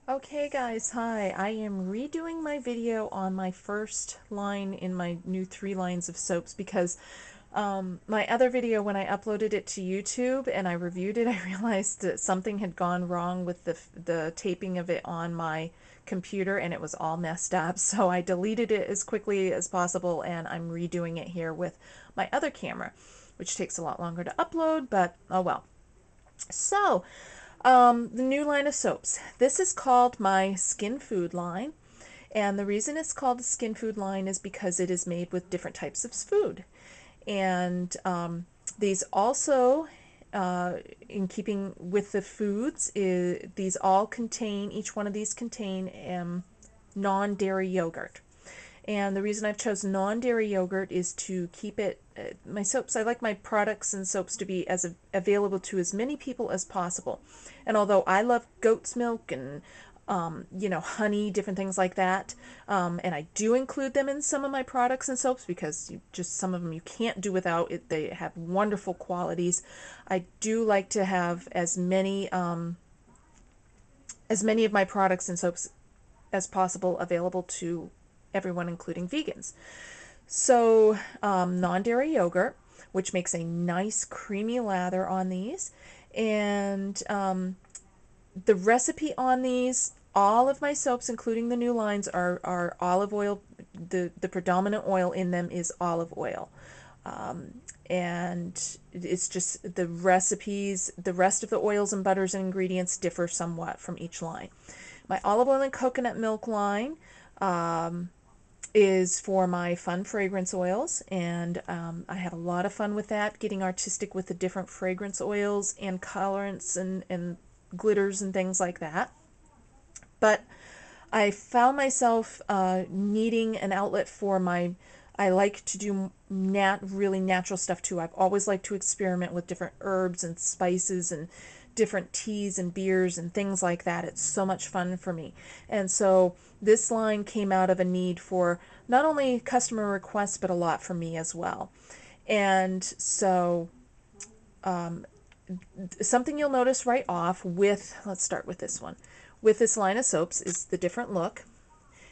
Okay guys, hi. I am redoing my video on my first line in my new 3 lines of soaps because my other video, when I uploaded it to YouTube and I reviewed it, I realized that something had gone wrong with the taping of it on my computer and it was all messed up. So I deleted it as quickly as possible and I'm redoing it here with my other camera, which takes a lot longer to upload, but oh well. So, the new line of soaps. This is called my Skin Food line. And the reason it's called the Skin Food line is because it is made with different types of food. And these also, in keeping with the foods, these all contain, each one of these contain non-dairy yogurt. And the reason I've chosen non-dairy yogurt is to keep it, my soaps, I like my products and soaps to be as available to as many people as possible. And although I love goat's milk and honey, different things like that. And I do include them in some of my products and soaps because just some of them you can't do without it. They have wonderful qualities. I do like to have as many of my products and soaps as possible available to everyone, including vegans. So, non-dairy yogurt, which makes a nice creamy lather on these, and the recipe on these, all of my soaps, including the new lines, are olive oil. The predominant oil in them is olive oil. And it's just the recipes, the rest of the oils and butters and ingredients differ somewhat from each line. My olive oil and coconut milk line is for my fun fragrance oils, and I have a lot of fun with that, getting artistic with the different fragrance oils and colorants and glitters and things like that. But I found myself needing an outlet for my. I like to do really natural stuff too. I've always liked to experiment with different herbs and spices and different teas and beers and things like that. It's so much fun for me. And so this line came out of a need for not only customer requests, but a lot for me as well. And so something you'll notice right off with, let's start with this one, with this line of soaps is the different look.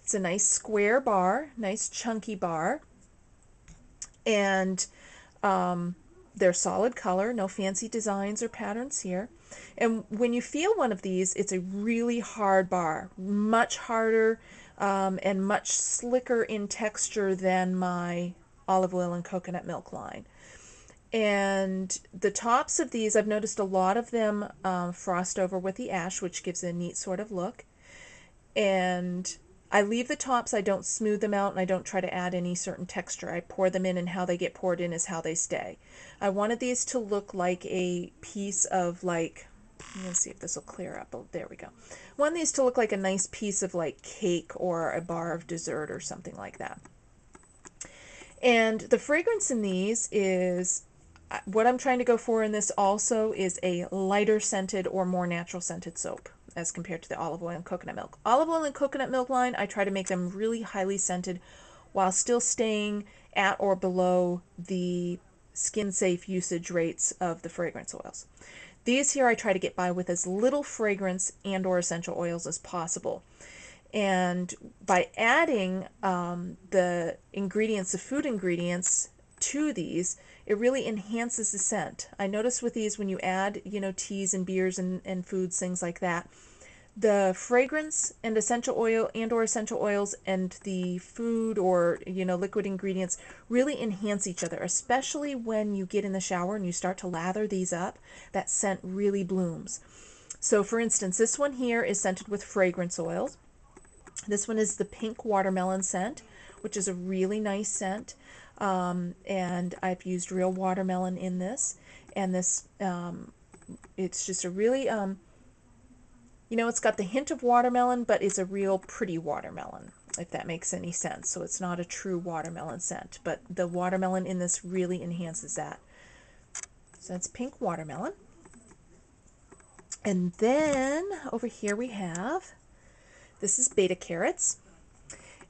It's a nice square bar, nice chunky bar, and they're solid color, no fancy designs or patterns here. And when you feel one of these, it's a really hard bar, much harder and much slicker in texture than my olive oil and coconut milk line. And the tops of these, I've noticed a lot of them frost over with the ash, which gives a neat sort of look. And I leave the tops, I don't smooth them out, and I don't try to add any certain texture. I pour them in, and how they get poured in is how they stay. I wanted these to look like a piece of, like, let's see if this will clear up. Oh, there we go. I want these to look like a nice piece of like cake or a bar of dessert or something like that. And the fragrance in these is what I'm trying to go for in this also is a lighter scented or more natural scented soap as compared to the olive oil and coconut milk. Olive oil and coconut milk line, I try to make them really highly scented while still staying at or below the skin safe usage rates of the fragrance oils. These here I try to get by with as little fragrance and or essential oils as possible. And by adding the ingredients, the food ingredients to these, it really enhances the scent. I notice with these, when you add, teas and beers and foods, things like that, the fragrance and essential oil and or essential oils and the food or liquid ingredients really enhance each other, especially when you get in the shower and you start to lather these up. That scent really blooms. So for instance, this one here is scented with fragrance oils. This one is the pink watermelon scent, which is a really nice scent. And I've used real watermelon in this. And this, it's just a really, it's got the hint of watermelon, but it's a real pretty watermelon, if that makes any sense. So it's not a true watermelon scent, but the watermelon in this really enhances that. So that's pink watermelon. And then over here we have, this is beta carrots.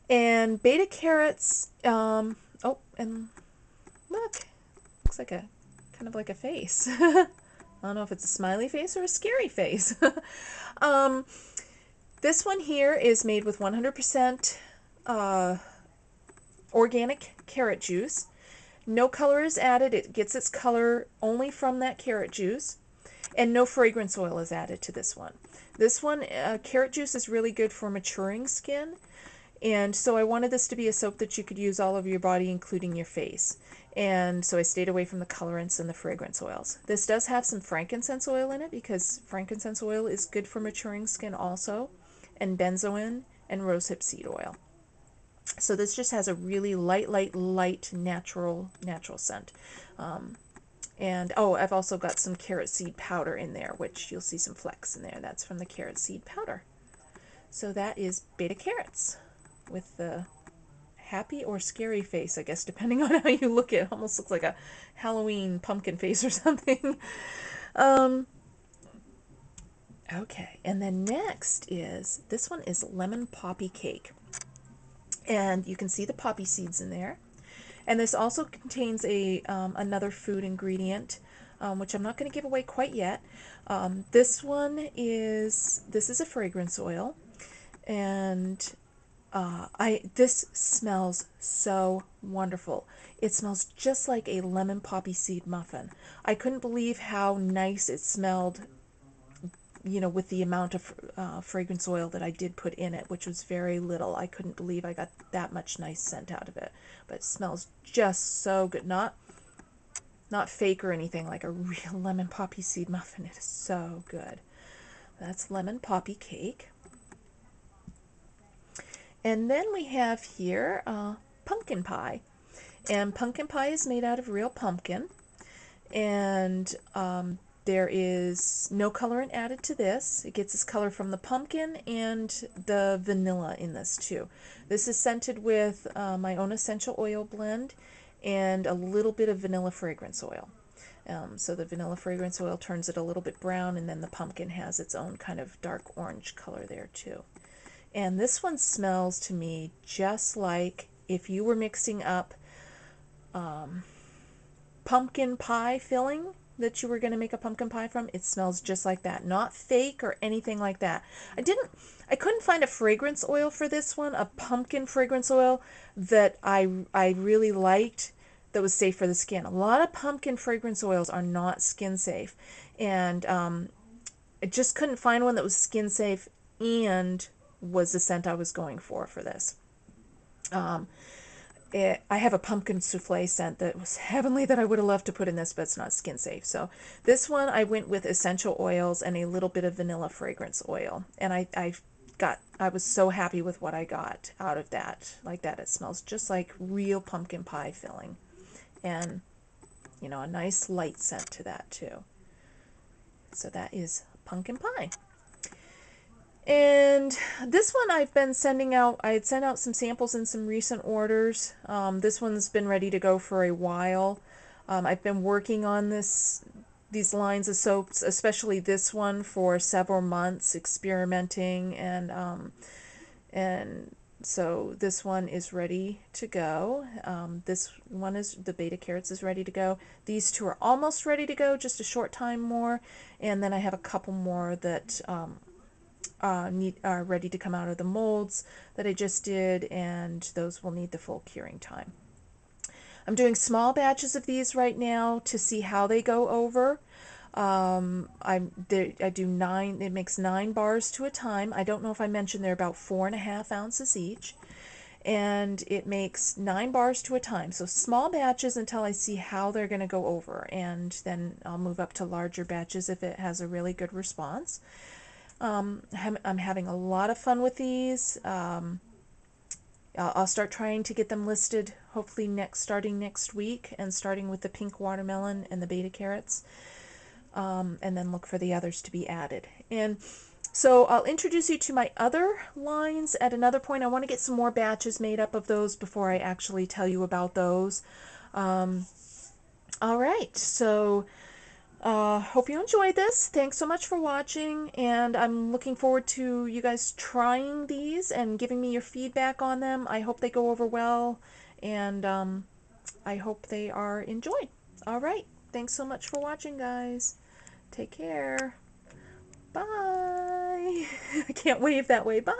And beta carrots, oh, and look, looks like kind of like a face. I don't know if it's a smiley face or a scary face. um, This one here is made with 100% organic carrot juice. No color is added. It gets its color only from that carrot juice. And no fragrance oil is added to this one. This one, carrot juice is really good for maturing skin. And so I wanted this to be a soap that you could use all over your body, including your face. And so I stayed away from the colorants and the fragrance oils. This does have some frankincense oil in it because frankincense oil is good for maturing skin also, and benzoin and rosehip seed oil. So this just has a really light, natural scent. And oh, I've also got some carrot seed powder in there, which you'll see some flecks in there. That's from the carrot seed powder. So that is Beta Carrots with the happy or scary face, I guess, depending on how you look at it. Almost looks like a Halloween pumpkin face or something. Okay, and then next is, this one is Lemon Poppy Cake. And you can see the poppy seeds in there. And this also contains a another food ingredient, which I'm not going to give away quite yet. This is a fragrance oil, and this smells so wonderful. It smells just like a lemon poppy seed muffin. I couldn't believe how nice it smelled, you know, with the amount of fragrance oil that I did put in it, which was very little. I couldn't believe I got that much nice scent out of it. But it smells just so good. Not fake or anything, like a real lemon poppy seed muffin. It is so good. That's Lemon Poppy Cake. And then we have here pumpkin pie. And pumpkin pie is made out of real pumpkin. And there is no colorant added to this. It gets its color from the pumpkin and the vanilla in this too. This is scented with my own essential oil blend and a little bit of vanilla fragrance oil. So the vanilla fragrance oil turns it a little bit brown, and then the pumpkin has its own kind of dark orange color there too. And this one smells to me just like if you were mixing up pumpkin pie filling that you were going to make a pumpkin pie from. It smells just like that. Not fake or anything like that. I couldn't find a fragrance oil for this one, a pumpkin fragrance oil that I really liked that was safe for the skin. A lot of pumpkin fragrance oils are not skin safe. And I just couldn't find one that was skin safe and was the scent I was going for this. I have a pumpkin souffle scent that was heavenly that I would have loved to put in this, but it's not skin safe. So this one I went with essential oils and a little bit of vanilla fragrance oil. And I was so happy with what I got out of that. Like that, it smells just like real pumpkin pie filling. And, you know, a nice light scent to that too. So that is pumpkin pie. And this one I've been sending out, I had sent out some samples in some recent orders. This one's been ready to go for a while. I've been working on these lines of soaps, especially this one, for several months, experimenting, and so this one is ready to go. This one is, the Beta Carrots is ready to go. These two are almost ready to go, just a short time more, and then I have a couple more that are ready to come out of the molds that I just did, and those will need the full curing time. I'm doing small batches of these right now to see how they go over. I do 9, it makes 9 bars to a time. I don't know if I mentioned they're about 4.5 ounces each, and it makes 9 bars to a time. So small batches until I see how they're going to go over, and then I'll move up to larger batches if it has a really good response. I'm having a lot of fun with these. I'll start trying to get them listed hopefully starting next week, and starting with the pink watermelon and the Beta Carrots, and then look for the others to be added. And so I'll introduce you to my other lines at another point. I want to get some more batches made up of those before I actually tell you about those. All right, so hope you enjoyed this. Thanks so much for watching, and I'm looking forward to you guys trying these and giving me your feedback on them. I hope they go over well, and I hope they are enjoyed. All right, thanks so much for watching, guys. Take care. Bye. I can't wave that way. Bye.